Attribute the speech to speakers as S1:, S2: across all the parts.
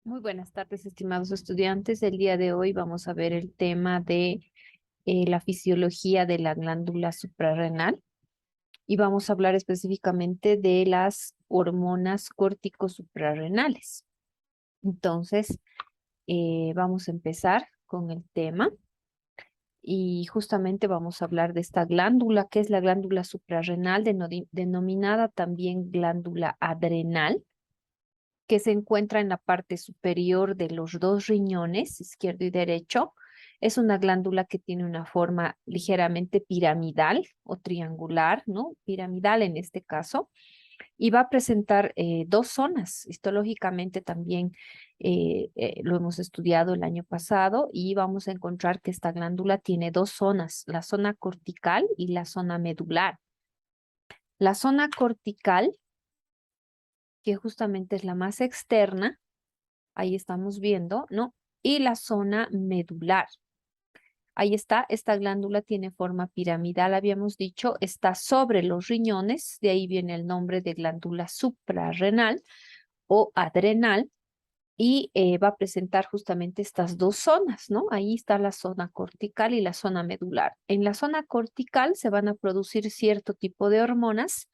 S1: Muy buenas tardes, estimados estudiantes. El día de hoy vamos a ver el tema de la fisiología de la glándula suprarrenal y vamos a hablar específicamente de las hormonas córtico-suprarrenales. Entonces, vamos a empezar con el tema y justamente vamos a hablar de esta glándula, que es la glándula suprarrenal, denominada también glándula adrenal, que se encuentra en la parte superior de los dos riñones, izquierdo y derecho. Es una glándula que tiene una forma ligeramente piramidal o triangular, ¿no? Piramidal en este caso, y va a presentar dos zonas. Histológicamente también lo hemos estudiado el año pasado y vamos a encontrar que esta glándula tiene dos zonas, la zona cortical y la zona medular. La zona cortical, que justamente es la más externa, ahí estamos viendo, ¿no? Y la zona medular. Ahí está, esta glándula tiene forma piramidal, habíamos dicho, está sobre los riñones, de ahí viene el nombre de glándula suprarrenal o adrenal, y va a presentar justamente estas dos zonas, ¿no? Ahí está la zona cortical y la zona medular. En la zona cortical se van a producir cierto tipo de hormonas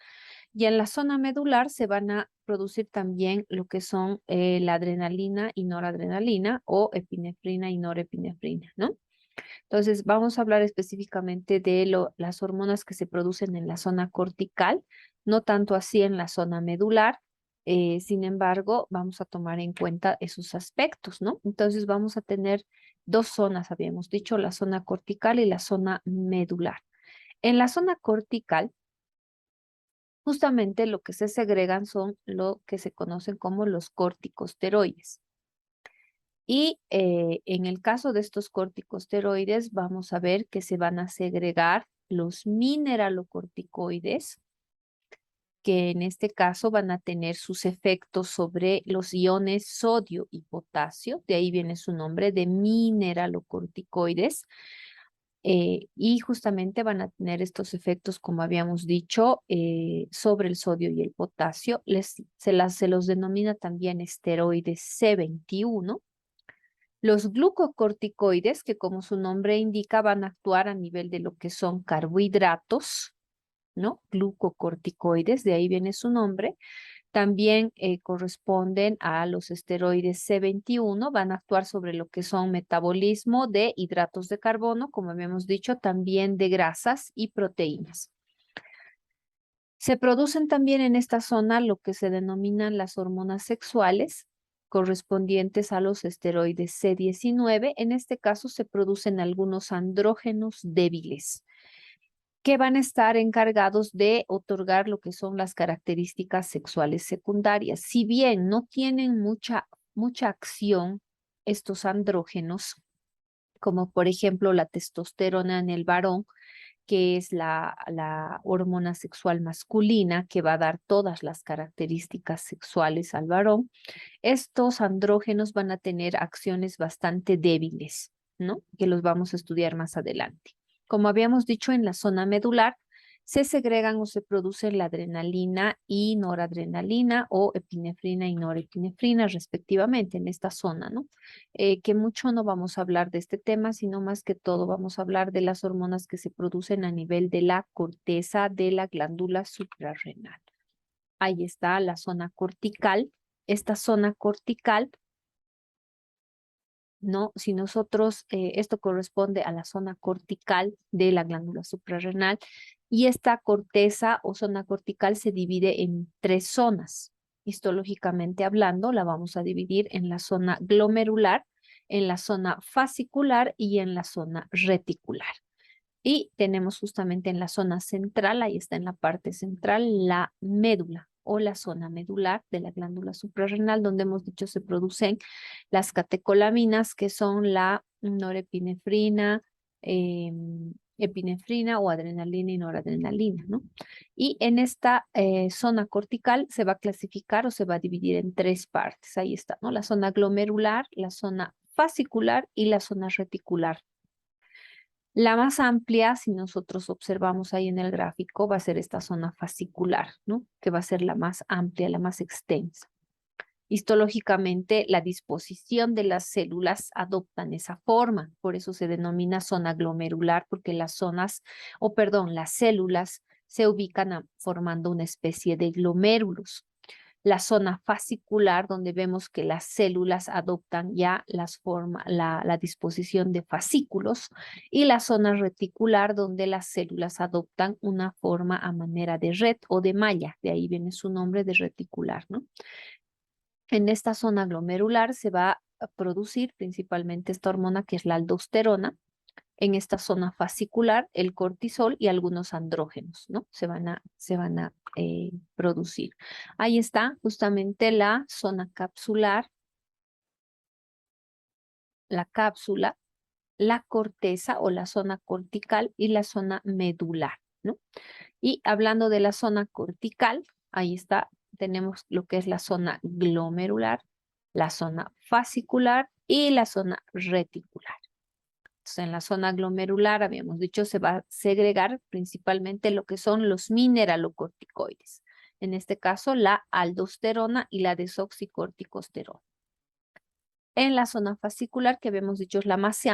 S1: y en la zona medular se van a producir también lo que son la adrenalina y noradrenalina o epinefrina y norepinefrina, ¿no? Entonces, vamos a hablar específicamente de las hormonas que se producen en la zona cortical, no tanto así en la zona medular. Sin embargo, vamos a tomar en cuenta esos aspectos, ¿no? Entonces, vamos a tener dos zonas, habíamos dicho, la zona cortical y la zona medular. En la zona cortical, justamente lo que se segregan son lo que se conocen como los corticosteroides. Y en el caso de estos corticosteroides, vamos a ver que se van a segregar los mineralocorticoides, que en este caso van a tener sus efectos sobre los iones sodio y potasio, de ahí viene su nombre de mineralocorticoides, y justamente van a tener estos efectos, como habíamos dicho, sobre el sodio y el potasio. Se los denomina también esteroides C21. Los glucocorticoides, que como su nombre indica, van a actuar a nivel de lo que son carbohidratos, ¿no? Glucocorticoides, de ahí viene su nombre. También corresponden a los esteroides C21, van a actuar sobre lo que son metabolismo de hidratos de carbono, como habíamos dicho, también de grasas y proteínas. Se producen también en esta zona lo que se denominan las hormonas sexuales correspondientes a los esteroides C19. En este caso se producen algunos andrógenos débiles que van a estar encargados de otorgar lo que son las características sexuales secundarias. Si bien no tienen mucha acción estos andrógenos, como por ejemplo la testosterona en el varón, que es la hormona sexual masculina que va a dar todas las características sexuales al varón, estos andrógenos van a tener acciones bastante débiles, ¿no? Que los vamos a estudiar más adelante. Como habíamos dicho, en la zona medular se segregan o se producen la adrenalina y noradrenalina o epinefrina y norepinefrina respectivamente en esta zona, ¿no? Que mucho no vamos a hablar de este tema, sino más que todo vamos a hablar de las hormonas que se producen a nivel de la corteza de la glándula suprarrenal. Ahí está la zona cortical. Esta zona cortical, ¿no? Si nosotros, esto corresponde a la zona cortical de la glándula suprarrenal y esta corteza o zona cortical se divide en tres zonas. Histológicamente hablando, la vamos a dividir en la zona glomerular, en la zona fascicular y en la zona reticular. Y tenemos justamente en la zona central, ahí está en la parte central, la médula o la zona medular de la glándula suprarrenal, donde hemos dicho se producen las catecolaminas, que son la norepinefrina, epinefrina o adrenalina y noradrenalina, ¿no? Y en esta zona cortical se va a clasificar o se va a dividir en tres partes. Ahí está, ¿no? La zona glomerular, la zona fascicular y la zona reticular. La más amplia, si nosotros observamos ahí en el gráfico, va a ser esta zona fascicular, ¿no? Que va a ser la más amplia, la más extensa. Histológicamente, la disposición de las células adoptan esa forma, por eso se denomina zona glomerular, porque las células se ubican formando una especie de glomérulos. La zona fascicular, donde vemos que las células adoptan ya la disposición de fascículos, y la zona reticular, donde las células adoptan una forma a manera de red o de malla, de ahí viene su nombre de reticular, ¿no? En esta zona glomerular se va a producir principalmente esta hormona que es la aldosterona. En esta zona fascicular, el cortisol y algunos andrógenos, ¿no? Se van a producir. Ahí está justamente la zona capsular, la cápsula, la corteza o la zona cortical y la zona medular, ¿no? Y hablando de la zona cortical, ahí está, tenemos lo que es la zona glomerular, la zona fascicular y la zona reticular. Entonces, en la zona glomerular, habíamos dicho, se va a segregar principalmente lo que son los mineralocorticoides. En este caso, la aldosterona y la desoxicorticosterona. En la zona fascicular, que habíamos dicho es la más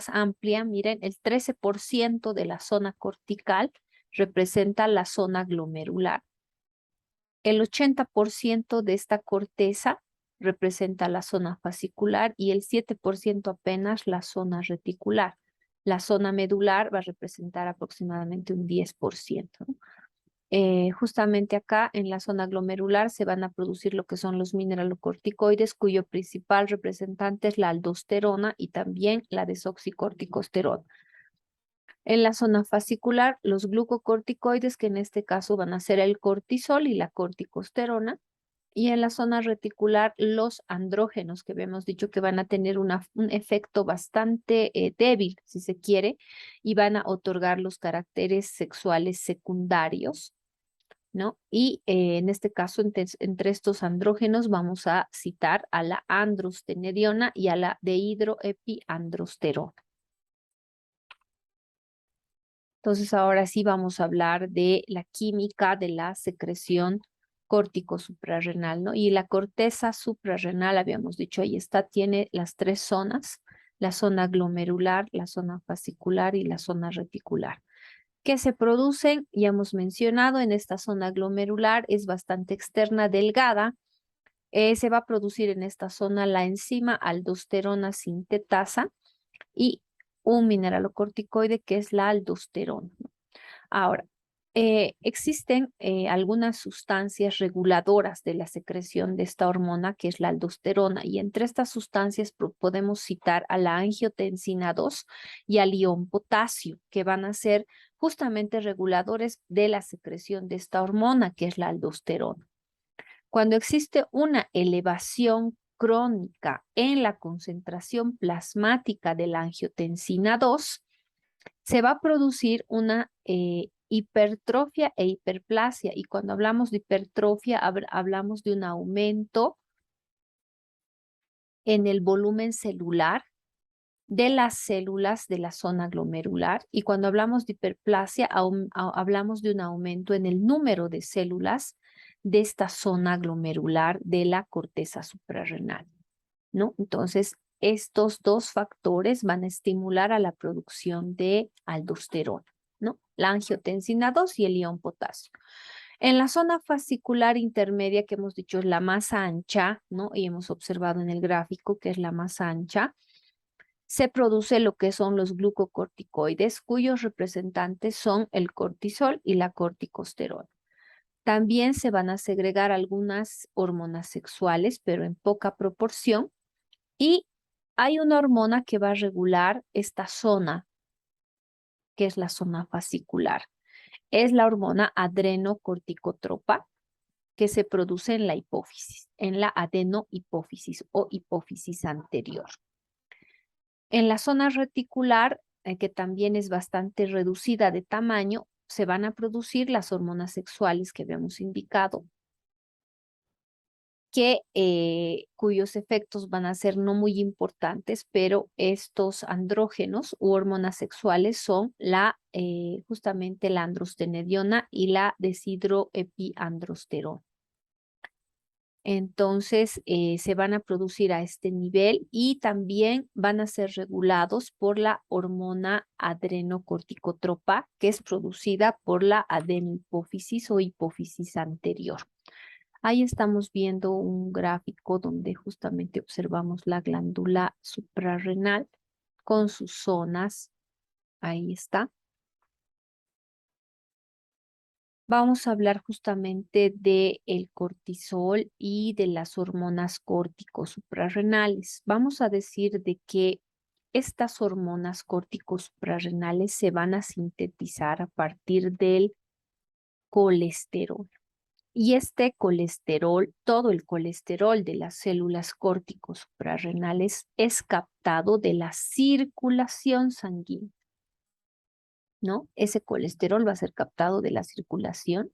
S1: amplia, miren, el 13% de la zona cortical representa la zona glomerular. El 80% de esta corteza representa la zona fascicular y el 7% apenas la zona reticular. La zona medular va a representar aproximadamente un 10%, ¿no? Justamente acá en la zona glomerular se van a producir lo que son los mineralocorticoides, cuyo principal representante es la aldosterona y también la desoxicorticosterona. En la zona fascicular, los glucocorticoides, que en este caso van a ser el cortisol y la corticosterona. Y en la zona reticular, los andrógenos, que habíamos dicho que van a tener un efecto bastante débil, si se quiere, y van a otorgar los caracteres sexuales secundarios, ¿no? Y en este caso, entre estos andrógenos, vamos a citar a la androstenediona y a la dehidroepiandrosterona. Entonces, ahora sí vamos a hablar de la química de la secreción córtico suprarrenal, ¿no? Y la corteza suprarrenal, habíamos dicho, ahí está, tiene las tres zonas, la zona glomerular, la zona fascicular y la zona reticular. ¿Qué se producen? Ya hemos mencionado, en esta zona glomerular es bastante externa, delgada. Se va a producir en esta zona la enzima aldosterona sintetasa y un mineralocorticoide que es la aldosterona. Ahora, existen algunas sustancias reguladoras de la secreción de esta hormona, que es la aldosterona, y entre estas sustancias podemos citar a la angiotensina 2 y al ion potasio, que van a ser justamente reguladores de la secreción de esta hormona, que es la aldosterona. Cuando existe una elevación crónica en la concentración plasmática de la angiotensina 2, se va a producir una hipertrofia e hiperplasia. Y cuando hablamos de hipertrofia, hablamos de un aumento en el volumen celular de las células de la zona glomerular. Y cuando hablamos de hiperplasia, hablamos de un aumento en el número de células de esta zona glomerular de la corteza suprarrenal, ¿no? Entonces, estos dos factores van a estimular a la producción de aldosterona, ¿no? La angiotensina 2 y el ion potasio. En la zona fascicular intermedia, que hemos dicho es la más ancha, ¿no? Y hemos observado en el gráfico que es la más ancha, se produce lo que son los glucocorticoides, cuyos representantes son el cortisol y la corticosterona. También se van a segregar algunas hormonas sexuales, pero en poca proporción, y hay una hormona que va a regular esta zona, que es la zona fascicular. Es la hormona adrenocorticotropa, que se produce en la hipófisis, en la adenohipófisis o hipófisis anterior. En la zona reticular, que también es bastante reducida de tamaño, se van a producir las hormonas sexuales que habíamos indicado, cuyos efectos van a ser no muy importantes, pero estos andrógenos u hormonas sexuales son justamente la androstenediona y la deshidroepiandrosterona. Entonces, se van a producir a este nivel y también van a ser regulados por la hormona adrenocorticotropa, que es producida por la adenohipófisis o hipófisis anterior. Ahí estamos viendo un gráfico donde justamente observamos la glándula suprarrenal con sus zonas. Ahí está. Vamos a hablar justamente del cortisol y de las hormonas córticos suprarrenales. Vamos a decir de que estas hormonas córticos suprarrenales se van a sintetizar a partir del colesterol. Y este colesterol, todo el colesterol de las células córticos suprarrenales es captado de la circulación sanguínea, ¿no? Ese colesterol va a ser captado de la circulación.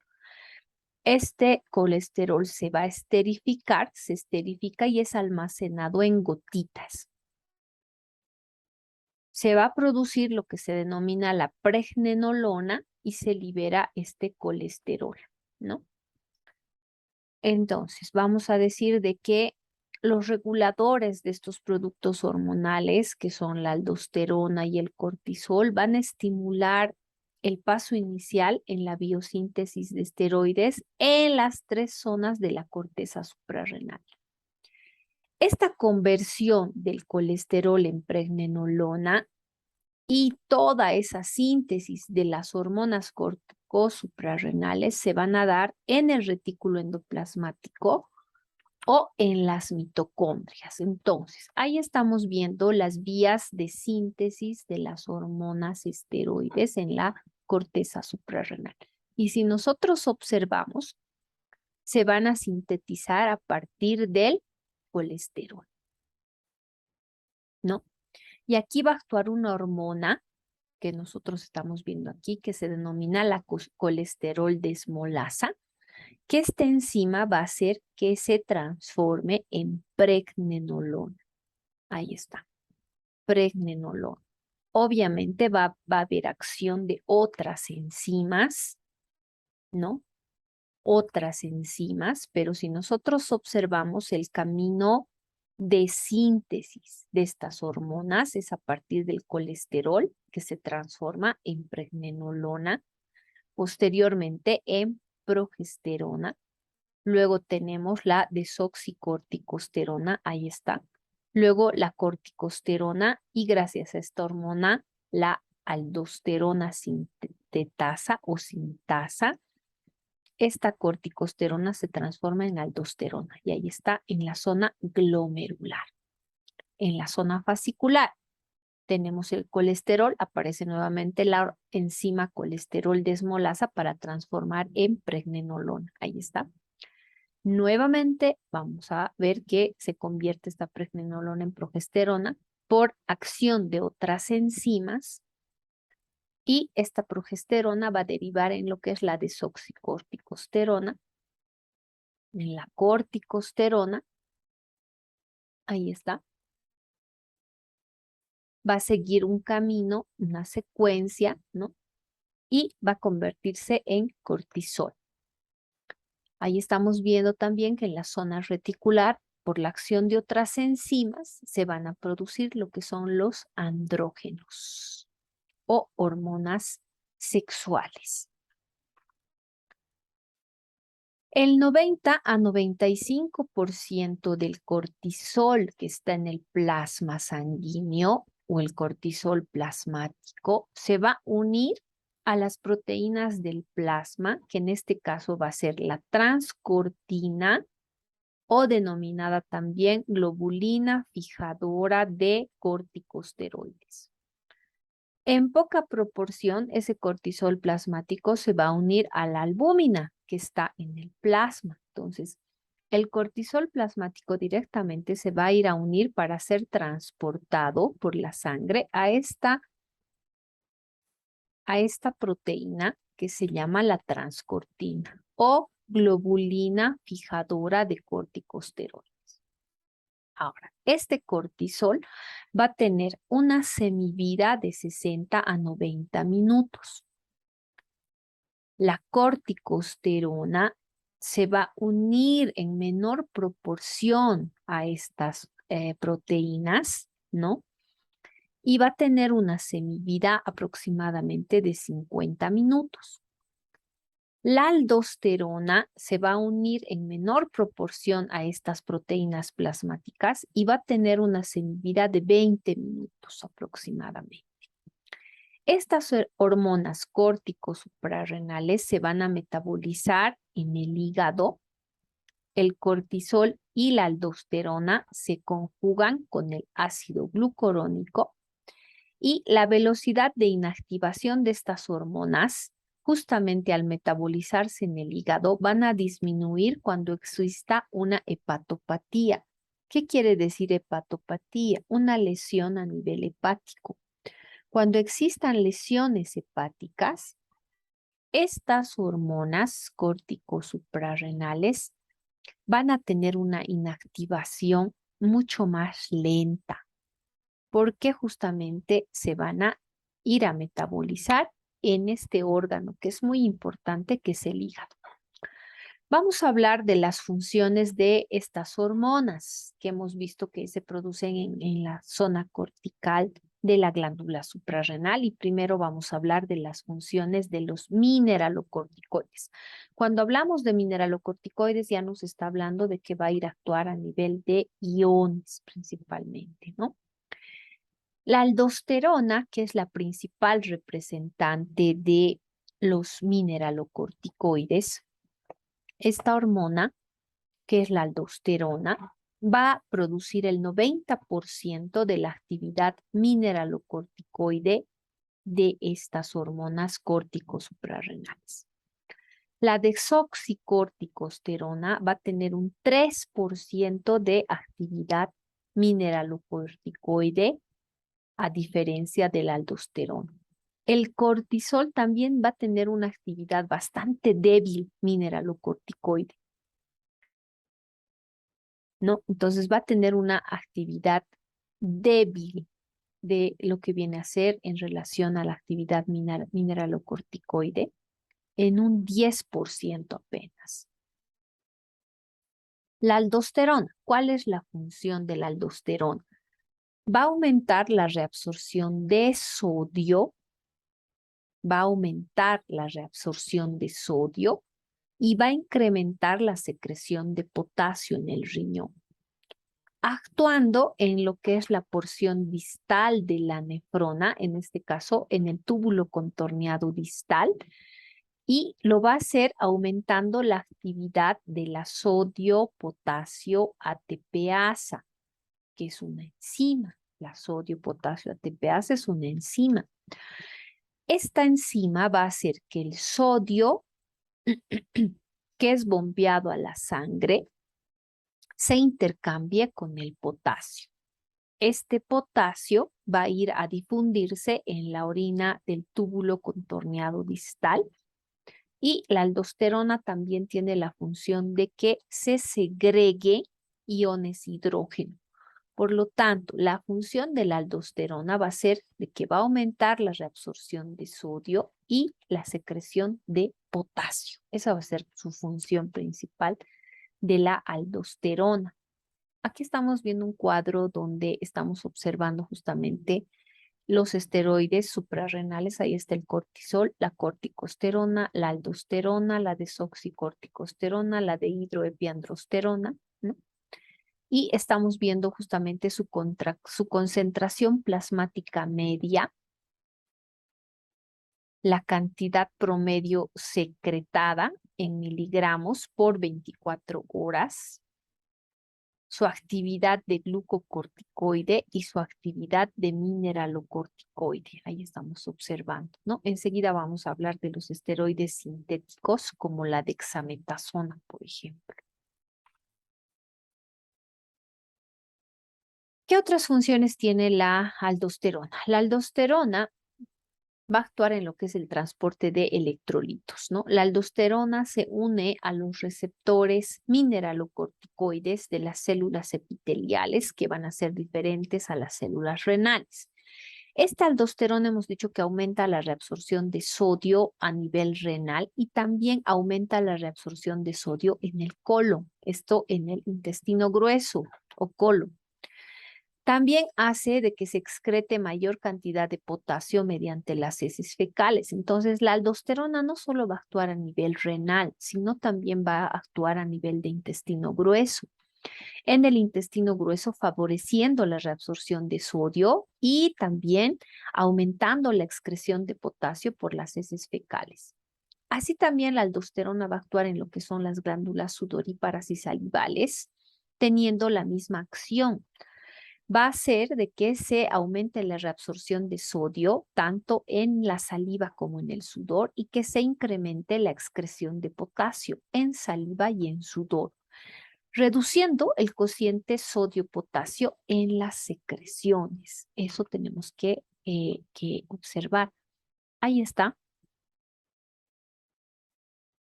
S1: Este colesterol se va a esterificar, se esterifica y es almacenado en gotitas. Se va a producir lo que se denomina la pregnenolona y se libera este colesterol, ¿no? Entonces, vamos a decir de que los reguladores de estos productos hormonales, que son la aldosterona y el cortisol, van a estimular el paso inicial en la biosíntesis de esteroides en las 3 zonas de la corteza suprarrenal. Esta conversión del colesterol en pregnenolona y toda esa síntesis de las hormonas corticosuprarrenales se van a dar en el retículo endoplasmático o en las mitocondrias. Entonces, ahí estamos viendo las vías de síntesis de las hormonas esteroides en la corteza suprarrenal. Y si nosotros observamos, se van a sintetizar a partir del colesterol, ¿no? Y aquí va a actuar una hormona que nosotros estamos viendo aquí, que se denomina la colesterol desmolasa, que esta enzima va a hacer que se transforme en pregnenolona. Ahí está, pregnenolona. Obviamente va a haber acción de otras enzimas, ¿no? Otras enzimas, pero si nosotros observamos el camino de síntesis de estas hormonas es a partir del colesterol que se transforma en pregnenolona, posteriormente en progesterona. Luego tenemos la desoxicorticosterona, ahí está. Luego la corticosterona y gracias a esta hormona, la aldosterona sintetasa o sintasa. Esta corticosterona se transforma en aldosterona y ahí está en la zona glomerular. En la zona fascicular tenemos el colesterol, aparece nuevamente la enzima colesterol desmolasa para transformar en pregnenolona. Ahí está. Nuevamente vamos a ver que se convierte esta pregnenolona en progesterona por acción de otras enzimas y esta progesterona va a derivar en lo que es la desoxicorticosterona, en la corticosterona, ahí está, va a seguir un camino, una secuencia, ¿no? Y va a convertirse en cortisol. Ahí estamos viendo también que en la zona reticular, por la acción de otras enzimas, se van a producir lo que son los andrógenos o hormonas sexuales. El 90 a 95% del cortisol que está en el plasma sanguíneo o el cortisol plasmático se va a unir a las proteínas del plasma, que en este caso va a ser la transcortina o denominada también globulina fijadora de corticosteroides. En poca proporción, ese cortisol plasmático se va a unir a la albúmina que está en el plasma. Entonces, el cortisol plasmático directamente se va a ir a unir para ser transportado por la sangre a esta proteína que se llama la transcortina o globulina fijadora de corticosteroides. Ahora, este cortisol va a tener una semivida de 60 a 90 minutos. La corticosterona se va a unir en menor proporción a estas proteínas, ¿no? Y va a tener una semivida aproximadamente de 50 minutos. La aldosterona se va a unir en menor proporción a estas proteínas plasmáticas y va a tener una semivida de 20 minutos aproximadamente. Estas hormonas córticos suprarrenales se van a metabolizar en el hígado. El cortisol y la aldosterona se conjugan con el ácido glucurónico y la velocidad de inactivación de estas hormonas, justamente al metabolizarse en el hígado, van a disminuir cuando exista una hepatopatía. ¿Qué quiere decir hepatopatía? Una lesión a nivel hepático. Cuando existan lesiones hepáticas, estas hormonas córtico-suprarrenales van a tener una inactivación mucho más lenta, porque justamente se van a ir a metabolizar en este órgano que es muy importante, que es el hígado. Vamos a hablar de las funciones de estas hormonas que hemos visto que se producen en la zona cortical de la glándula suprarrenal, y primero vamos a hablar de las funciones de los mineralocorticoides. Cuando hablamos de mineralocorticoides ya nos está hablando de que va a ir a actuar a nivel de iones principalmente, ¿no? La aldosterona, que es la principal representante de los mineralocorticoides, esta hormona, que es la aldosterona, va a producir el 90% de la actividad mineralocorticoide de estas hormonas córtico-suprarrenales. La desoxicorticosterona va a tener un 3% de actividad mineralocorticoide, a diferencia de la aldosterona. El cortisol también va a tener una actividad bastante débil mineralocorticoide, ¿no? Entonces va a tener una actividad débil de lo que viene a ser en relación a la actividad mineralocorticoide en un 10% apenas. La aldosterona, ¿cuál es la función de la aldosterona? Va a aumentar la reabsorción de sodio, y va a incrementar la secreción de potasio en el riñón, actuando en lo que es la porción distal de la nefrona, en este caso en el túbulo contorneado distal, y lo va a hacer aumentando la actividad de la sodio-potasio ATPasa, que es una enzima. La sodio-potasio ATPasa es una enzima. Esta enzima va a hacer que el sodio que es bombeado a la sangre se intercambie con el potasio. Este potasio va a ir a difundirse en la orina del túbulo contorneado distal, y la aldosterona también tiene la función de que se segregue iones hidrógeno. Por lo tanto, la función de la aldosterona va a ser de que va a aumentar la reabsorción de sodio y la secreción de potasio. Esa va a ser su función principal de la aldosterona. Aquí estamos viendo un cuadro donde estamos observando justamente los esteroides suprarrenales. Ahí está el cortisol, la corticosterona, la aldosterona, la desoxicorticosterona, la dehidroepiandrosterona, ¿no? Y estamos viendo justamente su concentración plasmática media, la cantidad promedio secretada en miligramos por 24 horas, su actividad de glucocorticoide y su actividad de mineralocorticoide. Ahí estamos observando, ¿no? Enseguida vamos a hablar de los esteroides sintéticos como la dexametasona, por ejemplo. ¿Qué otras funciones tiene la aldosterona? La aldosterona va a actuar en lo que es el transporte de electrolitos, ¿no? La aldosterona se une a los receptores mineralocorticoides de las células epiteliales, que van a ser diferentes a las células renales. Esta aldosterona hemos dicho que aumenta la reabsorción de sodio a nivel renal y también aumenta la reabsorción de sodio en el colon, esto en el intestino grueso o colon. También hace de que se excrete mayor cantidad de potasio mediante las heces fecales. Entonces, la aldosterona no solo va a actuar a nivel renal, sino también va a actuar a nivel de intestino grueso. En el intestino grueso, favoreciendo la reabsorción de sodio y también aumentando la excreción de potasio por las heces fecales. Así también la aldosterona va a actuar en lo que son las glándulas sudoríparas y salivales, teniendo la misma acción. Va a hacer de que se aumente la reabsorción de sodio tanto en la saliva como en el sudor y que se incremente la excreción de potasio en saliva y en sudor, reduciendo el cociente sodio-potasio en las secreciones. Eso tenemos que observar. Ahí está,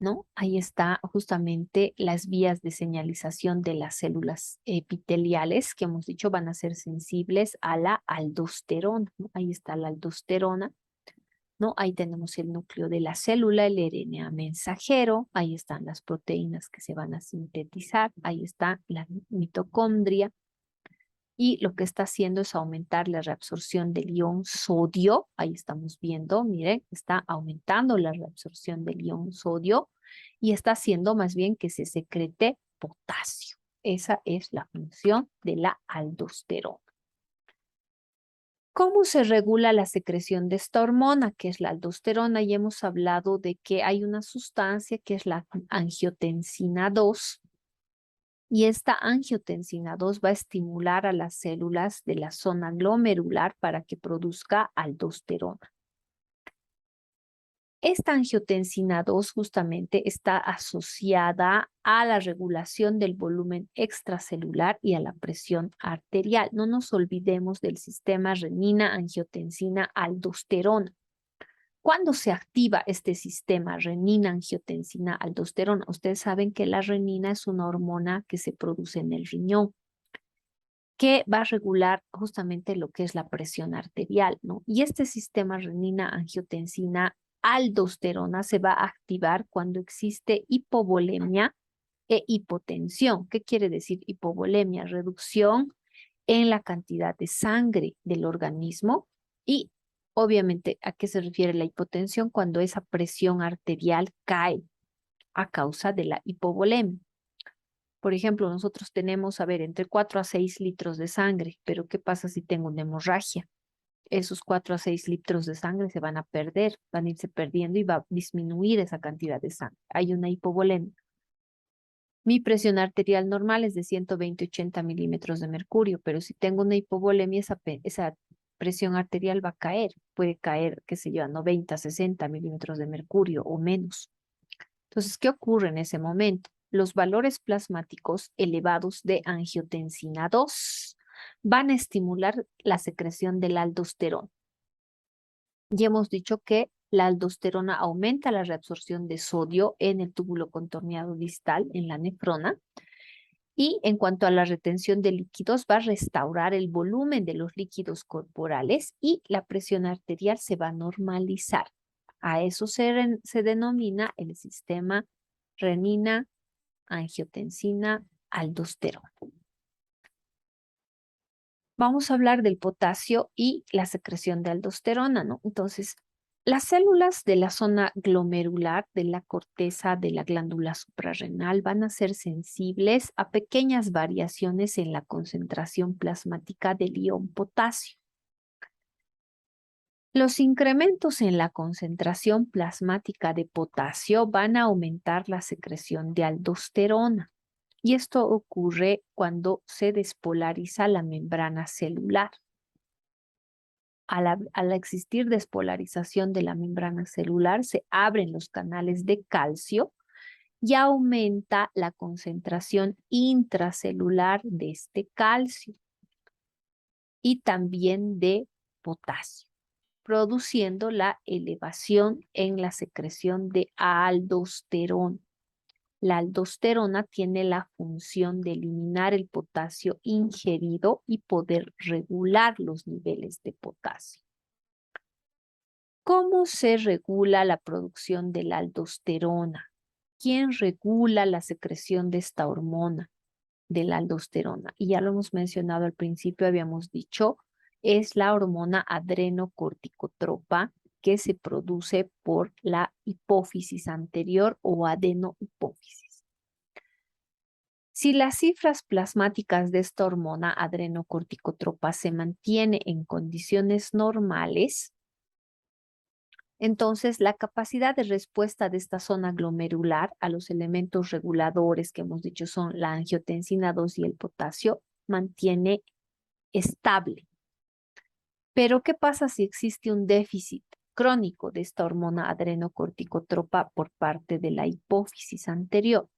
S1: ¿no? Ahí está justamente las vías de señalización de las células epiteliales que hemos dicho van a ser sensibles a la aldosterona, ¿no? Ahí está la aldosterona, ¿no? Ahí tenemos el núcleo de la célula, el RNA mensajero, ahí están las proteínas que se van a sintetizar, ahí está la mitocondria, y lo que está haciendo es aumentar la reabsorción del ion sodio. Ahí estamos viendo, miren, está aumentando la reabsorción del ion sodio y está haciendo más bien que se secrete potasio. Esa es la función de la aldosterona. ¿Cómo se regula la secreción de esta hormona, que es la aldosterona? Y hemos hablado de que hay una sustancia que es la angiotensina 2, y esta angiotensina 2 va a estimular a las células de la zona glomerular para que produzca aldosterona. Esta angiotensina 2 justamente está asociada a la regulación del volumen extracelular y a la presión arterial. No nos olvidemos del sistema renina-angiotensina-aldosterona. ¿Cuándo se activa este sistema renina-angiotensina-aldosterona? Ustedes saben que la renina es una hormona que se produce en el riñón, que va a regular justamente lo que es la presión arterial, ¿no? Y este sistema renina-angiotensina-aldosterona se va a activar cuando existe hipovolemia e hipotensión. ¿Qué quiere decir hipovolemia? Reducción en la cantidad de sangre del organismo y obviamente, ¿a qué se refiere la hipotensión? Cuando esa presión arterial cae a causa de la hipovolemia. Por ejemplo, nosotros tenemos, a ver, entre 4 a 6 litros de sangre, pero ¿qué pasa si tengo una hemorragia? Esos 4 a 6 litros de sangre se van a perder, van a irse perdiendo y va a disminuir esa cantidad de sangre. Hay una hipovolemia. Mi presión arterial normal es de 120-80 milímetros de mercurio, pero si tengo una hipovolemia, esa presión arterial va a caer. Puede caer, qué sé yo, a 90-60 milímetros de mercurio o menos. Entonces, ¿qué ocurre en ese momento? Los valores plasmáticos elevados de angiotensina 2 van a estimular la secreción del aldosterona. Ya hemos dicho que la aldosterona aumenta la reabsorción de sodio en el túbulo contorneado distal, en la nefrona. Y en cuanto a la retención de líquidos, va a restaurar el volumen de los líquidos corporales y la presión arterial se va a normalizar. A eso se denomina el sistema renina, angiotensina, aldosterona. Vamos a hablar del potasio y la secreción de aldosterona, ¿no? Entonces, las células de la zona glomerular de la corteza de la glándula suprarrenal van a ser sensibles a pequeñas variaciones en la concentración plasmática del ion potasio. Los incrementos en la concentración plasmática de potasio van a aumentar la secreción de aldosterona. Y esto ocurre cuando se despolariza la membrana celular. Al existir despolarización de la membrana celular, se abren los canales de calcio y aumenta la concentración intracelular de este calcio y también de potasio, produciendo la elevación en la secreción de aldosterona. La aldosterona tiene la función de eliminar el potasio ingerido y poder regular los niveles de potasio. ¿Cómo se regula la producción de la aldosterona? ¿Quién regula la secreción de esta hormona, de la aldosterona? Y ya lo hemos mencionado al principio, habíamos dicho, es la hormona adrenocorticotropa que se produce por la hipófisis anterior o adenohipófisis. Si las cifras plasmáticas de esta hormona adrenocorticotropa se mantiene en condiciones normales, entonces la capacidad de respuesta de esta zona glomerular a los elementos reguladores que hemos dicho son la angiotensina 2 y el potasio mantiene estable. Pero ¿qué pasa si existe un déficit crónico de esta hormona adrenocorticotropa por parte de la hipófisis anterior?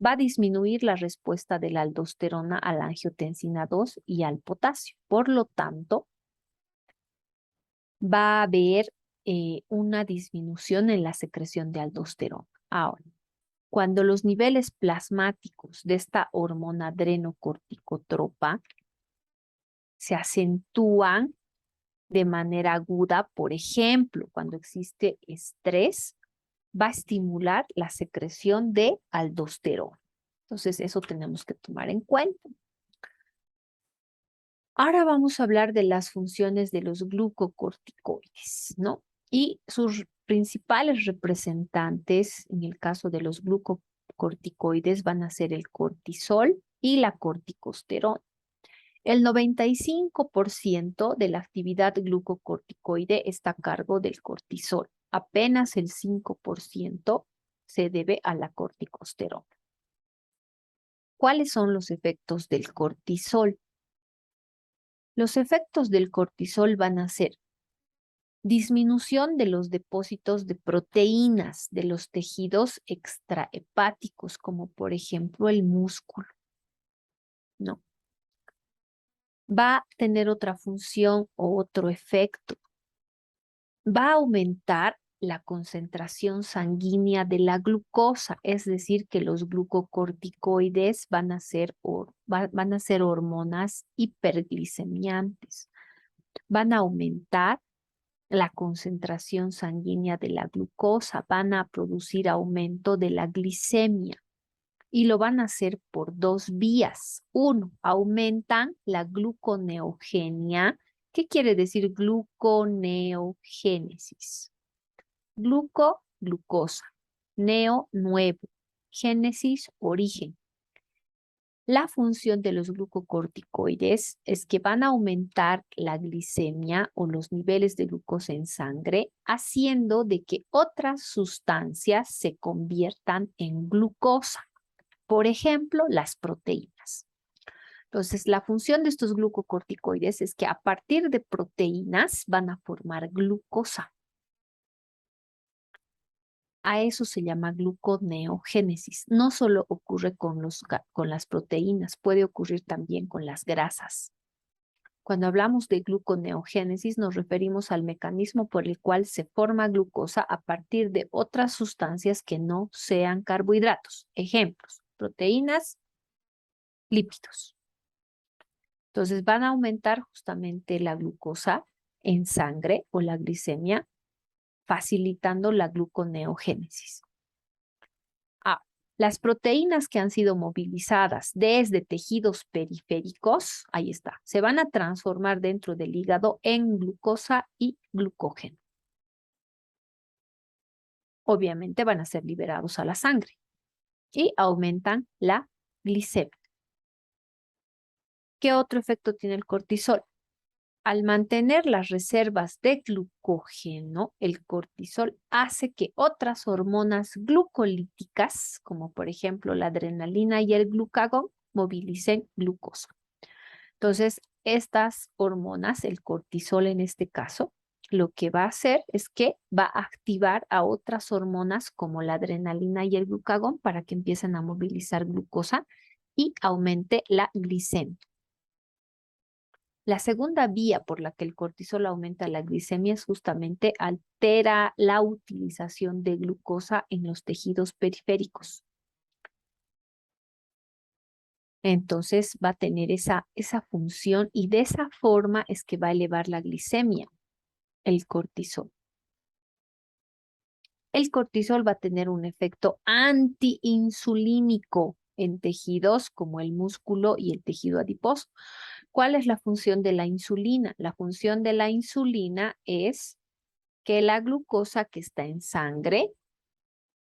S1: Va a disminuir la respuesta de la aldosterona a la angiotensina 2 y al potasio. Por lo tanto, va a haber una disminución en la secreción de aldosterona. Ahora, cuando los niveles plasmáticos de esta hormona adrenocorticotropa se acentúan de manera aguda, por ejemplo, cuando existe estrés, va a estimular la secreción de aldosterona. Entonces, eso tenemos que tomar en cuenta. Ahora vamos a hablar de las funciones de los glucocorticoides, ¿no? Y sus principales representantes, en el caso de los glucocorticoides, van a ser el cortisol y la corticosterona. El 95% de la actividad glucocorticoide está a cargo del cortisol. Apenas el 5% se debe a la corticosterona. ¿Cuáles son los efectos del cortisol? Los efectos del cortisol van a ser disminución de los depósitos de proteínas de los tejidos extrahepáticos, como por ejemplo el músculo, ¿no? Va a tener otra función o otro efecto. Va a aumentar la concentración sanguínea de la glucosa, es decir, que los glucocorticoides van a ser hormonas hiperglicemiantes. Van a aumentar la concentración sanguínea de la glucosa, van a producir aumento de la glicemia y lo van a hacer por dos vías. Uno, aumentan la gluconeogenia. ¿Qué quiere decir gluconeogénesis? Gluco, glucosa, neo, nuevo, génesis, origen. La función de los glucocorticoides es que van a aumentar la glicemia o los niveles de glucosa en sangre, haciendo de que otras sustancias se conviertan en glucosa. Por ejemplo, las proteínas. Entonces, la función de estos glucocorticoides es que a partir de proteínas van a formar glucosa. A eso se llama gluconeogénesis. No solo ocurre con las proteínas, puede ocurrir también con las grasas. Cuando hablamos de gluconeogénesis nos referimos al mecanismo por el cual se forma glucosa a partir de otras sustancias que no sean carbohidratos. Ejemplos, proteínas, lípidos. Entonces van a aumentar justamente la glucosa en sangre o la glicemia, facilitando la gluconeogénesis. Las proteínas que han sido movilizadas desde tejidos periféricos, ahí está, se van a transformar dentro del hígado en glucosa y glucógeno. Obviamente van a ser liberados a la sangre y aumentan la glicemia. ¿Qué otro efecto tiene el cortisol? Al mantener las reservas de glucógeno, el cortisol hace que otras hormonas glucolíticas, como por ejemplo la adrenalina y el glucagón, movilicen glucosa. Entonces, estas hormonas, el cortisol en este caso, lo que va a hacer es que va a activar a otras hormonas como la adrenalina y el glucagón para que empiecen a movilizar glucosa y aumente la glicemia. La segunda vía por la que el cortisol aumenta la glicemia es justamente altera la utilización de glucosa en los tejidos periféricos. Entonces va a tener esa función y de esa forma es que va a elevar la glicemia, el cortisol. el cortisol va a tener un efecto antiinsulínico en tejidos como el músculo y el tejido adiposo. ¿Cuál es la función de la insulina? La función de la insulina es que la glucosa que está en sangre,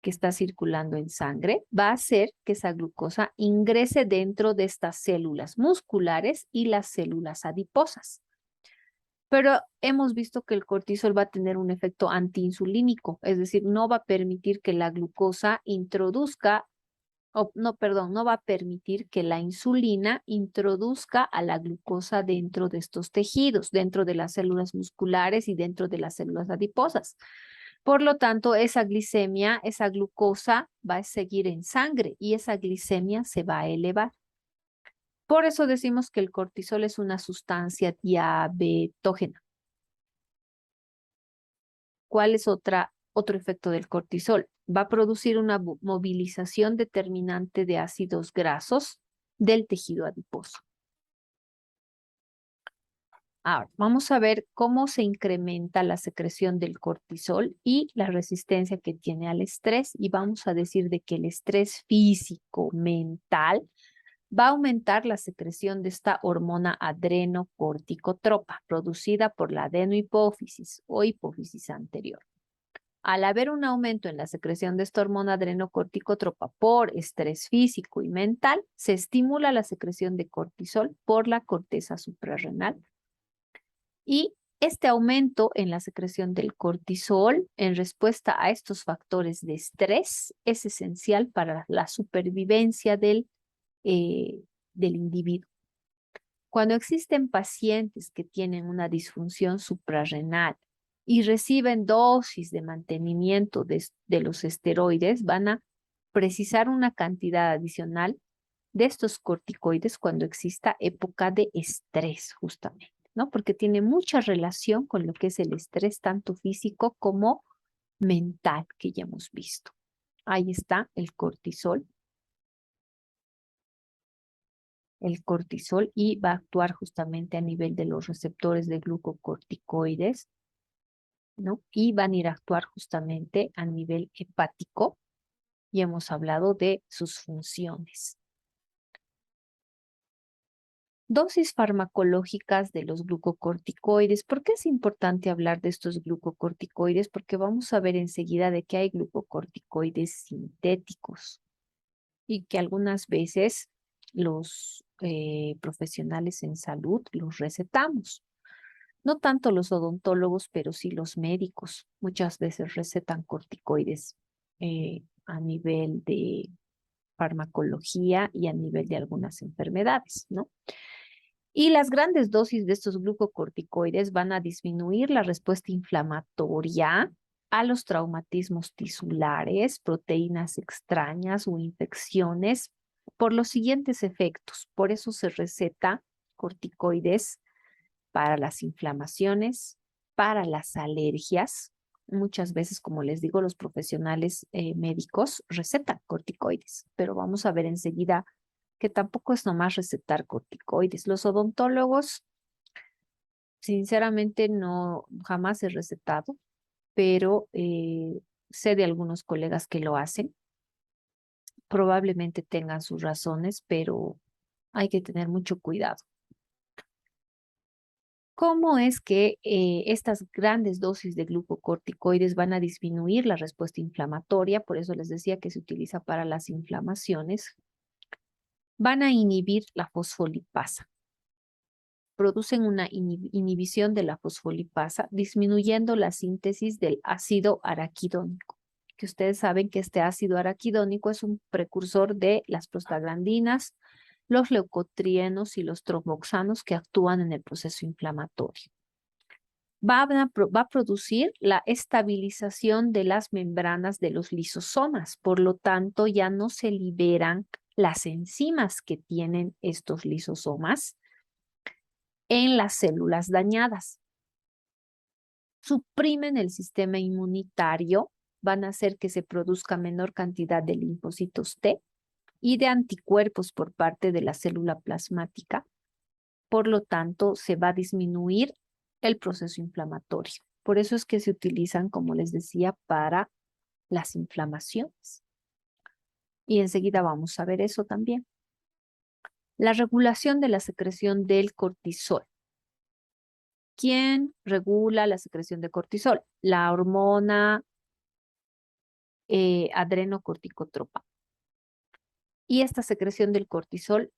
S1: que está circulando en sangre, va a hacer que esa glucosa ingrese dentro de estas células musculares y las células adiposas. Pero hemos visto que el cortisol va a tener un efecto antiinsulínico, es decir, no va a permitir que la glucosa introduzca, no, perdón, no va a permitir que la insulina introduzca a la glucosa dentro de estos tejidos, dentro de las células musculares y dentro de las células adiposas. Por lo tanto, esa glicemia, esa glucosa va a seguir en sangre y esa glicemia se va a elevar. Por eso decimos que el cortisol es una sustancia diabetógena. ¿Cuál es otro efecto del cortisol? Va a producir una movilización determinante de ácidos grasos del tejido adiposo. Ahora, vamos a ver cómo se incrementa la secreción del cortisol y la resistencia que tiene al estrés. Y vamos a decir de que el estrés físico, mental, va a aumentar la secreción de esta hormona adrenocorticotropa, producida por la adenohipófisis o hipófisis anterior. Al haber un aumento en la secreción de esta hormona adrenocorticotropa por estrés físico y mental, se estimula la secreción de cortisol por la corteza suprarrenal. Y este aumento en la secreción del cortisol en respuesta a estos factores de estrés es esencial para la supervivencia del individuo. Cuando existen pacientes que tienen una disfunción suprarrenal y reciben dosis de mantenimiento de los esteroides, van a precisar una cantidad adicional de estos corticoides cuando exista época de estrés, justamente, ¿no? Porque tiene mucha relación con lo que es el estrés, tanto físico como mental, que ya hemos visto. Ahí está el cortisol y va a actuar justamente a nivel de los receptores de glucocorticoides, ¿no? Y van a ir a actuar justamente a nivel hepático y hemos hablado de sus funciones. Dosis farmacológicas de los glucocorticoides. ¿Por qué es importante hablar de estos glucocorticoides? Porque vamos a ver enseguida de que hay glucocorticoides sintéticos y que algunas veces los profesionales en salud los recetamos. No tanto los odontólogos, pero sí los médicos. Muchas veces recetan corticoides a nivel de farmacología y a nivel de algunas enfermedades, ¿no? Y las grandes dosis de estos glucocorticoides van a disminuir la respuesta inflamatoria a los traumatismos tisulares, proteínas extrañas o infecciones por los siguientes efectos. Por eso se receta corticoides para las inflamaciones, para las alergias. Muchas veces, como les digo, los profesionales médicos recetan corticoides, pero vamos a ver enseguida que tampoco es nomás recetar corticoides. Los odontólogos, sinceramente, no jamás he recetado, pero sé de algunos colegas que lo hacen. Probablemente tengan sus razones, pero hay que tener mucho cuidado. ¿Cómo es que estas grandes dosis de glucocorticoides van a disminuir la respuesta inflamatoria? Por eso les decía que se utiliza para las inflamaciones. Van a inhibir la fosfolipasa. Producen una inhibición de la fosfolipasa, disminuyendo la síntesis del ácido araquidónico. Que ustedes saben que este ácido araquidónico es un precursor de las prostaglandinas, los leucotrienos y los tromboxanos que actúan en el proceso inflamatorio. Va a producir la estabilización de las membranas de los lisosomas. Por lo tanto, ya no se liberan las enzimas que tienen estos lisosomas en las células dañadas. Suprimen el sistema inmunitario, van a hacer que se produzca menor cantidad de linfocitos T y de anticuerpos por parte de la célula plasmática. Por lo tanto, se va a disminuir el proceso inflamatorio. Por eso es que se utilizan, como les decía, para las inflamaciones. Y enseguida vamos a ver eso también. La regulación de la secreción del cortisol. ¿Quién regula la secreción de cortisol? La hormona adrenocorticotropa. Y esta secreción del cortisol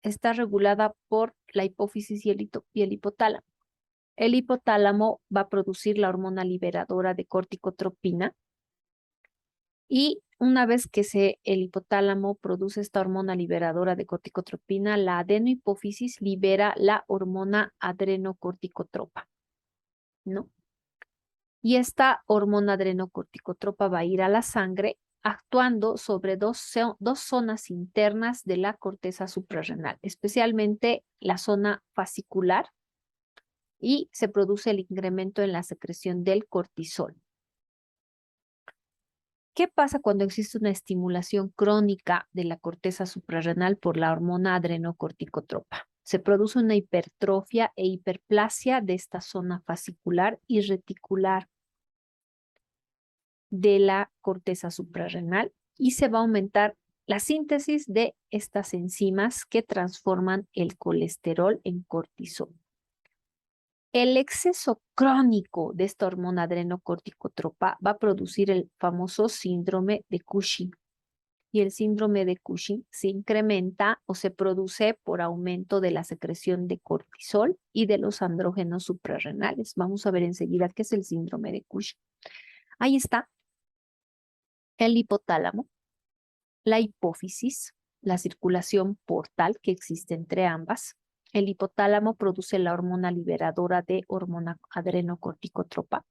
S1: está regulada por la hipófisis y el hipotálamo. El hipotálamo va a producir la hormona liberadora de corticotropina y una vez que el hipotálamo produce esta hormona liberadora de corticotropina, la adenohipófisis libera la hormona adrenocorticotropa, ¿no? Y esta hormona adrenocorticotropa va a ir a la sangre actuando sobre dos zonas internas de la corteza suprarrenal, especialmente la zona fascicular, y se produce el incremento en la secreción del cortisol. ¿Qué pasa cuando existe una estimulación crónica de la corteza suprarrenal por la hormona adrenocorticotropa? Se produce una hipertrofia e hiperplasia de esta zona fascicular y reticular de la corteza suprarrenal y se va a aumentar la síntesis de estas enzimas que transforman el colesterol en cortisol. El exceso crónico de esta hormona adrenocorticotropa va a producir el famoso síndrome de Cushing. Y el síndrome de Cushing se incrementa o se produce por aumento de la secreción de cortisol y de los andrógenos suprarrenales. Vamos a ver enseguida qué es el síndrome de Cushing. Ahí está el hipotálamo, la hipófisis, la circulación portal que existe entre ambas. El hipotálamo produce la hormona liberadora de hormona adrenocorticotropa.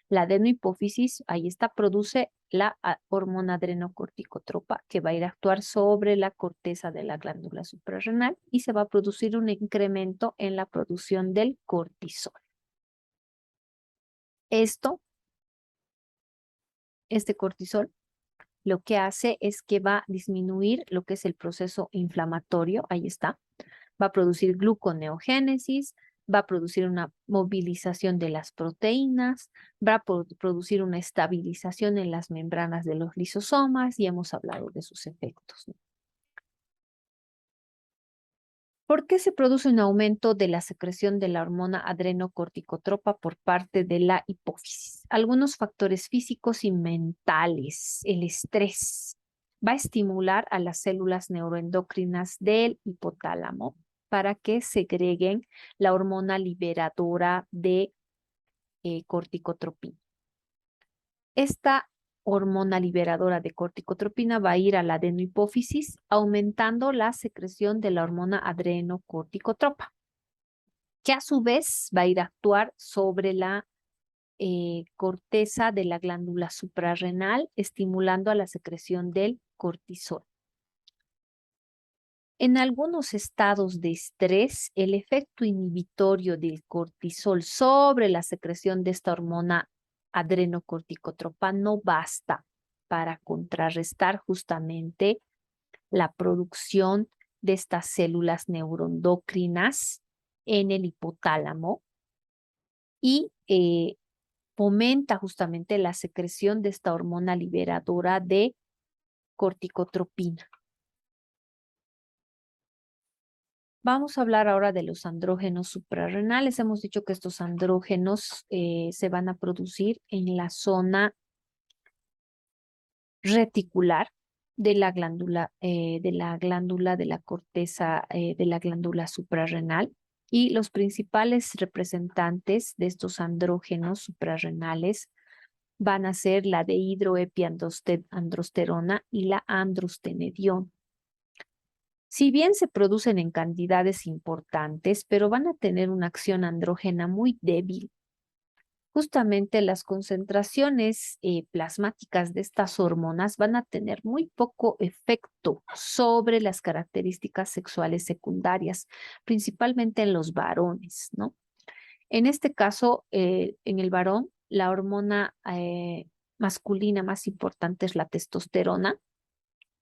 S1: La adenohipófisis, ahí está, produce la hormona adrenocorticotropa que va a ir a actuar sobre la corteza de la glándula suprarrenal y se va a producir un incremento en la producción del cortisol. Este cortisol lo que hace es que va a disminuir lo que es el proceso inflamatorio, ahí está, va a producir gluconeogénesis, va a producir una movilización de las proteínas, va a producir una estabilización en las membranas de los lisosomas y hemos hablado de sus efectos, ¿no? ¿Por qué se produce un aumento de la secreción de la hormona adrenocorticotropa por parte de la hipófisis? Algunos factores físicos y mentales. El estrés va a estimular a las células neuroendocrinas del hipotálamo para que segreguen la hormona liberadora de corticotropina. Esta hormona liberadora de corticotropina va a ir a la adenohipófisis, aumentando la secreción de la hormona adrenocorticotropa, que a su vez va a ir a actuar sobre la corteza de la glándula suprarrenal, estimulando a la secreción del cortisol. En algunos estados de estrés, el efecto inhibitorio del cortisol sobre la secreción de esta hormona adrenocorticotropa no basta para contrarrestar justamente la producción de estas células neuroendocrinas en el hipotálamo y fomenta justamente la secreción de esta hormona liberadora de corticotropina. Vamos a hablar ahora de los andrógenos suprarrenales. Hemos dicho que estos andrógenos se van a producir en la zona reticular de la glándula de la corteza de la glándula suprarrenal. Y los principales representantes de estos andrógenos suprarrenales van a ser la dehidroepiandrosterona y la androstenediona. Si bien se producen en cantidades importantes, pero van a tener una acción andrógena muy débil. Justamente las concentraciones plasmáticas de estas hormonas van a tener muy poco efecto sobre las características sexuales secundarias, principalmente en los varones, ¿no? En este caso, en el varón, la hormona masculina más importante es la testosterona,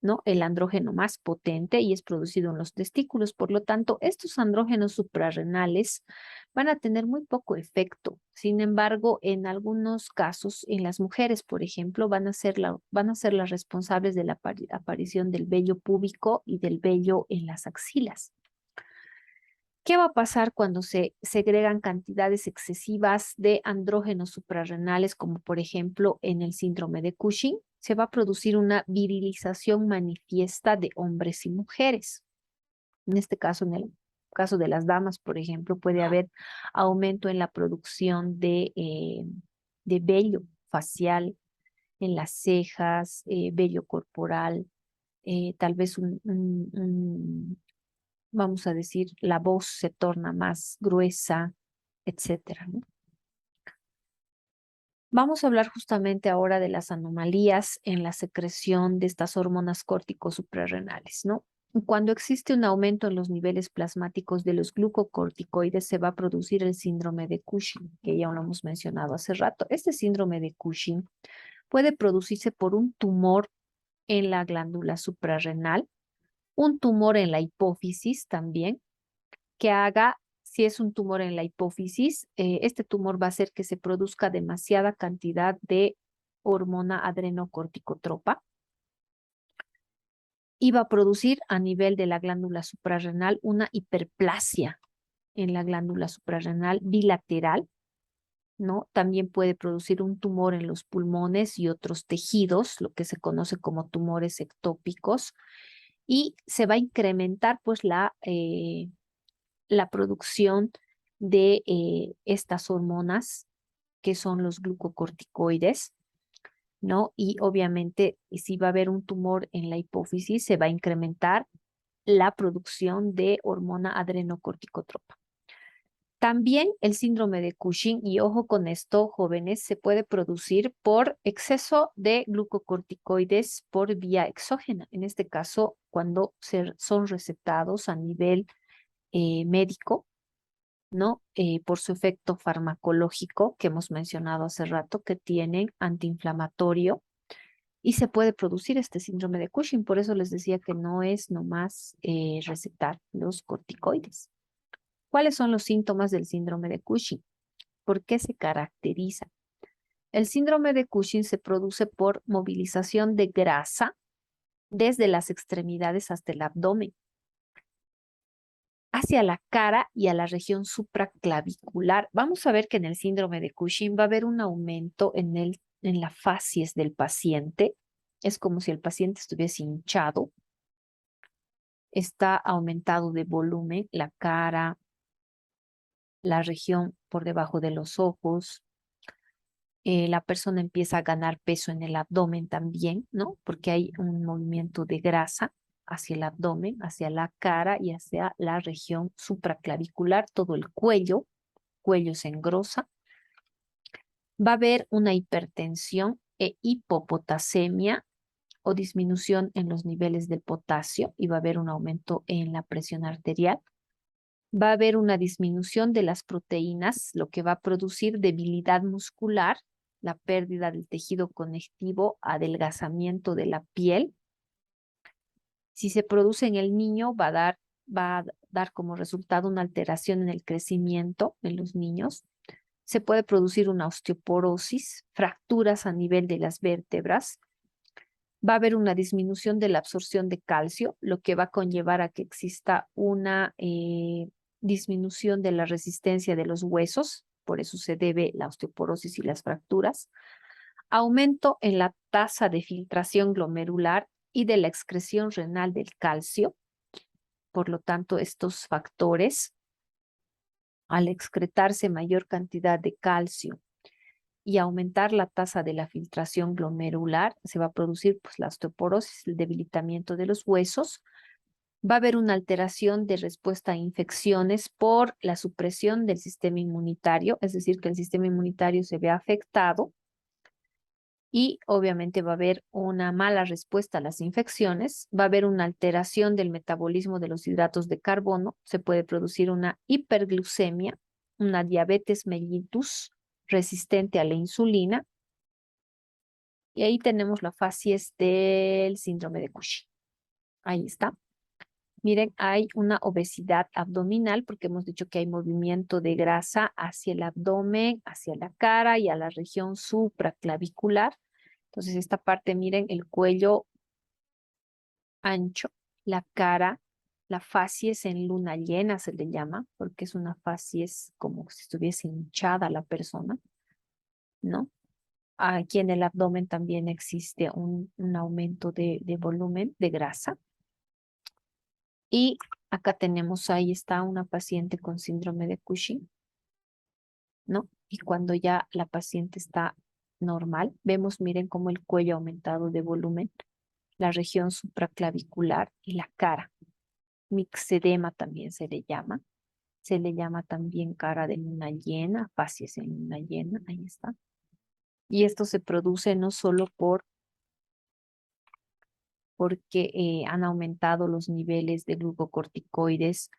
S1: ¿no? El andrógeno más potente y es producido en los testículos. Por lo tanto, estos andrógenos suprarrenales van a tener muy poco efecto. Sin embargo, en algunos casos, en las mujeres, por ejemplo, van a ser las responsables de la aparición del vello púbico y del vello en las axilas. ¿Qué va a pasar cuando se segregan cantidades excesivas de andrógenos suprarrenales, como por ejemplo en el síndrome de Cushing? Se va a producir una virilización manifiesta de hombres y mujeres. En este caso, en el caso de las damas, por ejemplo, puede haber aumento en la producción de vello facial, en las cejas, vello corporal, tal vez vamos a decir, la voz se torna más gruesa, etcétera, ¿no? Vamos a hablar justamente ahora de las anomalías en la secreción de estas hormonas córticos suprarrenales, ¿no? Cuando existe un aumento en los niveles plasmáticos de los glucocorticoides, se va a producir el síndrome de Cushing, que ya lo hemos mencionado hace rato. Este síndrome de Cushing puede producirse por un tumor en la glándula suprarrenal, un tumor en la hipófisis también, que haga, si es un tumor en la hipófisis, este tumor va a hacer que se produzca demasiada cantidad de hormona adrenocorticotropa y va a producir a nivel de la glándula suprarrenal una hiperplasia en la glándula suprarrenal bilateral, ¿no? También puede producir un tumor en los pulmones y otros tejidos, lo que se conoce como tumores ectópicos, y se va a incrementar pues la producción de estas hormonas que son los glucocorticoides, ¿no? Y obviamente, si va a haber un tumor en la hipófisis, se va a incrementar la producción de hormona adrenocorticotropa. También el síndrome de Cushing, y ojo con esto, jóvenes, se puede producir por exceso de glucocorticoides por vía exógena. En este caso, cuando son recetados a nivel médico, ¿no? Por su efecto farmacológico que hemos mencionado hace rato, que tienen antiinflamatorio y se puede producir este síndrome de Cushing. Por eso les decía que no es nomás recetar los corticoides. ¿Cuáles son los síntomas del síndrome de Cushing? ¿Por qué se caracteriza? El síndrome de Cushing se produce por movilización de grasa desde las extremidades hasta el abdomen, hacia la cara y a la región supraclavicular. Vamos a ver que en el síndrome de Cushing va a haber un aumento en la facies del paciente. Es como si el paciente estuviese hinchado. Está aumentado de volumen la cara, la región por debajo de los ojos. La persona empieza a ganar peso en el abdomen también, ¿no? Porque hay un movimiento de grasa hacia el abdomen, hacia la cara y hacia la región supraclavicular, todo el cuello se engrosa. Va a haber una hipertensión e hipopotasemia o disminución en los niveles del potasio y va a haber un aumento en la presión arterial. Va a haber una disminución de las proteínas, lo que va a producir debilidad muscular, la pérdida del tejido conectivo, adelgazamiento de la piel. Si se produce en el niño, va a dar como resultado una alteración en el crecimiento en los niños. Se puede producir una osteoporosis, fracturas a nivel de las vértebras. Va a haber una disminución de la absorción de calcio, lo que va a conllevar a que exista una disminución de la resistencia de los huesos, por eso se debe la osteoporosis y las fracturas. Aumento en la tasa de filtración glomerular y de la excreción renal del calcio. Por lo tanto, estos factores, al excretarse mayor cantidad de calcio y aumentar la tasa de la filtración glomerular, se va a producir pues, la osteoporosis, el debilitamiento de los huesos. Va a haber una alteración de respuesta a infecciones por la supresión del sistema inmunitario, es decir, que el sistema inmunitario se ve afectado y obviamente va a haber una mala respuesta a las infecciones, va a haber una alteración del metabolismo de los hidratos de carbono, se puede producir una hiperglucemia, una diabetes mellitus resistente a la insulina, y ahí tenemos la facies del síndrome de Cushing. Ahí está. Miren, hay una obesidad abdominal porque hemos dicho que hay movimiento de grasa hacia el abdomen, hacia la cara y a la región supraclavicular. Entonces, esta parte, miren, el cuello ancho, la cara, la facies en luna llena se le llama, porque es una facies como si estuviese hinchada la persona, ¿no? Aquí en el abdomen también existe un aumento de volumen de grasa. Y acá tenemos, ahí está una paciente con síndrome de Cushing, ¿no? Y cuando ya la paciente está normal, vemos, miren cómo el cuello ha aumentado de volumen, la región supraclavicular y la cara. Mixedema también se le llama. Se le llama también cara de luna llena, facies en luna llena, ahí está. Y esto se produce no solo porque han aumentado los niveles de glucocorticoides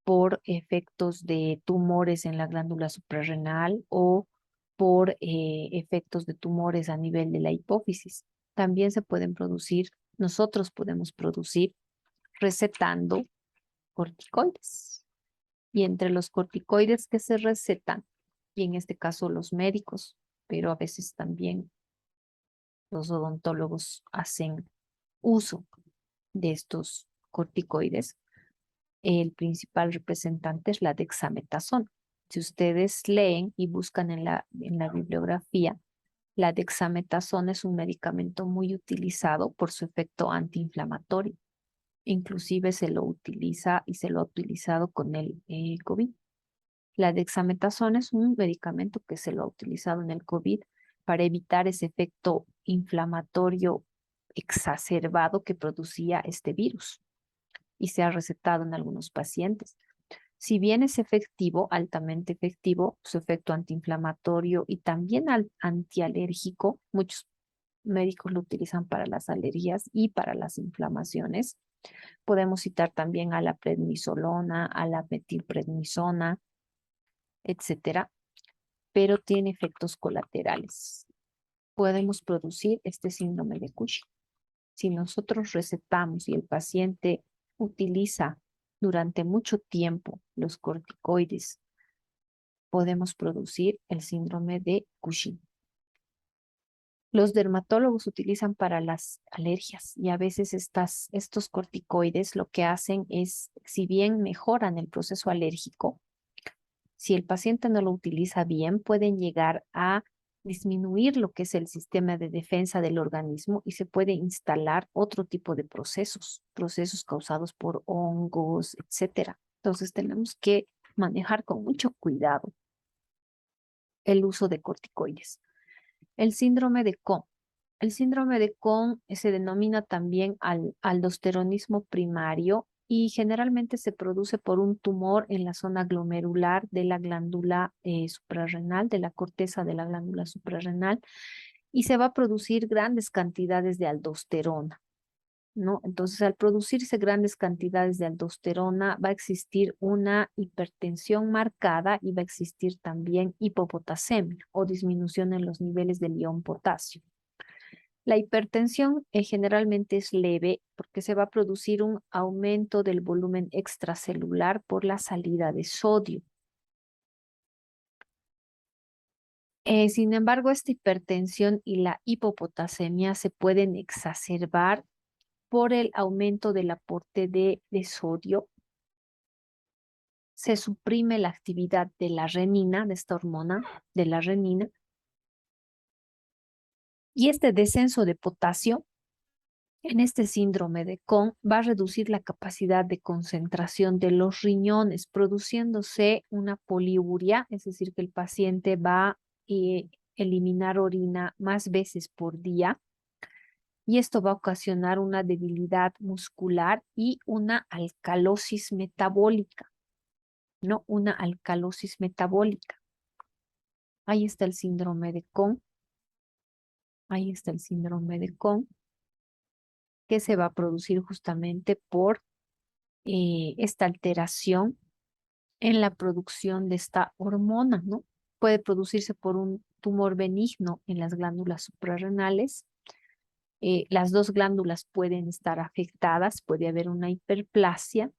S1: por efectos de tumores en la glándula suprarrenal o por efectos de tumores a nivel de la hipófisis. También se pueden producir, nosotros podemos producir recetando corticoides. Y entre los corticoides que se recetan, y en este caso los médicos, pero a veces también los odontólogos hacen uso de estos corticoides, el principal representante es la dexametasona. Si ustedes leen y buscan en la bibliografía, la dexametasona es un medicamento muy utilizado por su efecto antiinflamatorio. Inclusive se lo utiliza y se lo ha utilizado con el COVID. La dexametasona es un medicamento que se lo ha utilizado en el COVID para evitar ese efecto inflamatorio exacerbado que producía este virus y se ha recetado en algunos pacientes. Si bien es efectivo, altamente efectivo, su efecto antiinflamatorio y también antialérgico, muchos médicos lo utilizan para las alergias y para las inflamaciones. Podemos citar también a la prednisolona, a la metilprednisona, etcétera, pero tiene efectos colaterales. Podemos producir este síndrome de Cushing. Si nosotros recetamos y el paciente utiliza durante mucho tiempo los corticoides, podemos producir el síndrome de Cushing. Los dermatólogos utilizan para las alergias y a veces estos corticoides lo que hacen es, si bien mejoran el proceso alérgico, si el paciente no lo utiliza bien, pueden llegar a disminuir lo que es el sistema de defensa del organismo y se puede instalar otro tipo de procesos causados por hongos, etcétera. Entonces tenemos que manejar con mucho cuidado el uso de corticoides. El síndrome de Cohn. El síndrome de Cohn se denomina también aldosteronismo primario y generalmente se produce por un tumor en la zona glomerular de la glándula suprarrenal, de la corteza de la glándula suprarrenal, y se va a producir grandes cantidades de aldosterona, ¿no? Entonces, al producirse grandes cantidades de aldosterona, va a existir una hipertensión marcada y va a existir también hipopotasemia o disminución en los niveles del ion potasio. La hipertensión generalmente es leve porque se va a producir un aumento del volumen extracelular por la salida de sodio. Sin embargo, esta hipertensión y la hipopotasemia se pueden exacerbar por el aumento del aporte de sodio. Se suprime la actividad de la renina, de esta hormona, de la renina, y este descenso de potasio en este síndrome de Cohn va a reducir la capacidad de concentración de los riñones, produciéndose una poliuria, es decir, que el paciente va a eliminar orina más veces por día y esto va a ocasionar una debilidad muscular y una alcalosis metabólica, ¿no? Una alcalosis metabólica. Ahí está el síndrome de Cohn. Ahí está el síndrome de Cohn, que se va a producir justamente por esta alteración en la producción de esta hormona, ¿no? Puede producirse por un tumor benigno en las glándulas suprarrenales, Las dos glándulas pueden estar afectadas, puede haber una hiperplasia,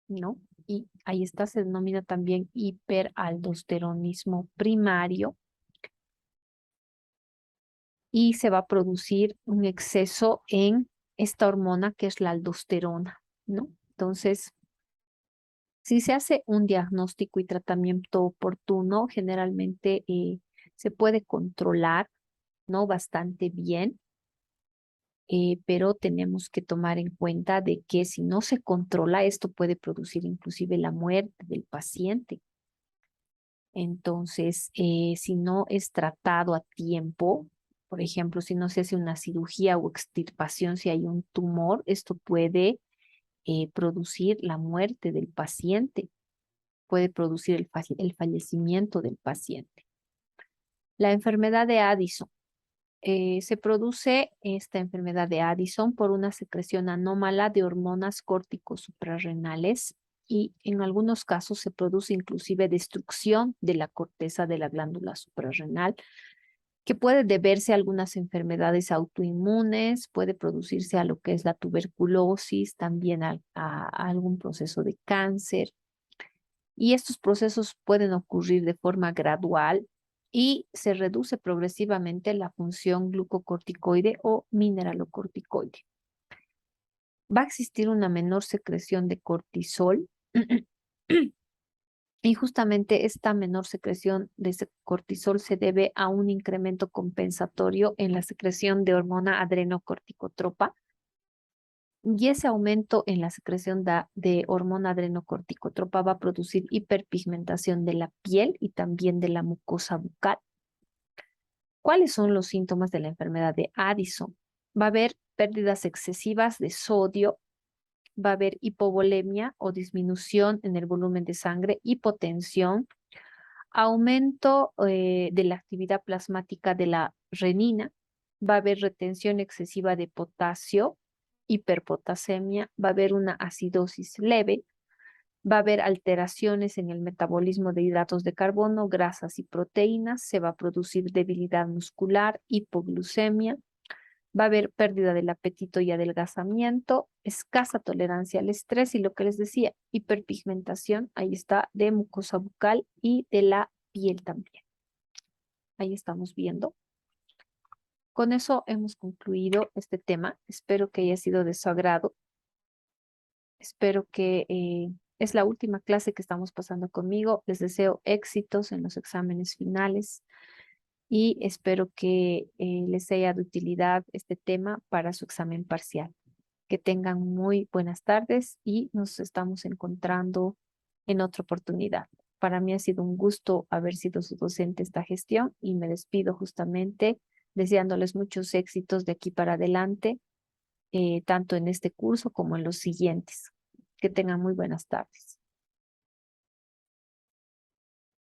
S1: ¿no? Y ahí está, se denomina también hiperaldosteronismo primario y se va a producir un exceso en esta hormona que es la aldosterona, ¿no? Entonces, si se hace un diagnóstico y tratamiento oportuno, generalmente se puede controlar, ¿no? Bastante bien, pero tenemos que tomar en cuenta de que si no se controla, esto puede producir inclusive la muerte del paciente. Entonces, si no es tratado a tiempo, por ejemplo, si no se hace una cirugía o extirpación, si hay un tumor, esto puede producir la muerte del paciente, puede producir el fallecimiento del paciente. La enfermedad de Addison. Se produce esta enfermedad de Addison por una secreción anómala de hormonas córticos suprarrenales y en algunos casos se produce inclusive destrucción de la corteza de la glándula suprarrenal, que puede deberse a algunas enfermedades autoinmunes, puede producirse a lo que es la tuberculosis, también a algún proceso de cáncer. Y estos procesos pueden ocurrir de forma gradual y se reduce progresivamente la función glucocorticoide o mineralocorticoide. Va a existir una menor secreción de cortisol y justamente esta menor secreción de cortisol se debe a un incremento compensatorio en la secreción de hormona adrenocorticotropa. Y ese aumento en la secreción de hormona adrenocorticotropa va a producir hiperpigmentación de la piel y también de la mucosa bucal. ¿Cuáles son los síntomas de la enfermedad de Addison? Va a haber pérdidas excesivas de sodio, va a haber hipovolemia o disminución en el volumen de sangre, hipotensión, aumento de la actividad plasmática de la renina, va a haber retención excesiva de potasio, hiperpotasemia, va a haber una acidosis leve, va a haber alteraciones en el metabolismo de hidratos de carbono, grasas y proteínas, se va a producir debilidad muscular, hipoglucemia, va a haber pérdida del apetito y adelgazamiento, escasa tolerancia al estrés y lo que les decía, hiperpigmentación, ahí está, de mucosa bucal y de la piel también. Ahí estamos viendo. Con eso hemos concluido este tema. Espero que haya sido de su agrado. Espero que es la última clase que estamos pasando conmigo. Les deseo éxitos en los exámenes finales y espero que les sea de utilidad este tema para su examen parcial. Que tengan muy buenas tardes y nos estamos encontrando en otra oportunidad. Para mí ha sido un gusto haber sido su docente esta gestión y me despido justamente deseándoles muchos éxitos de aquí para adelante, tanto en este curso como en los siguientes. Que tengan muy buenas tardes.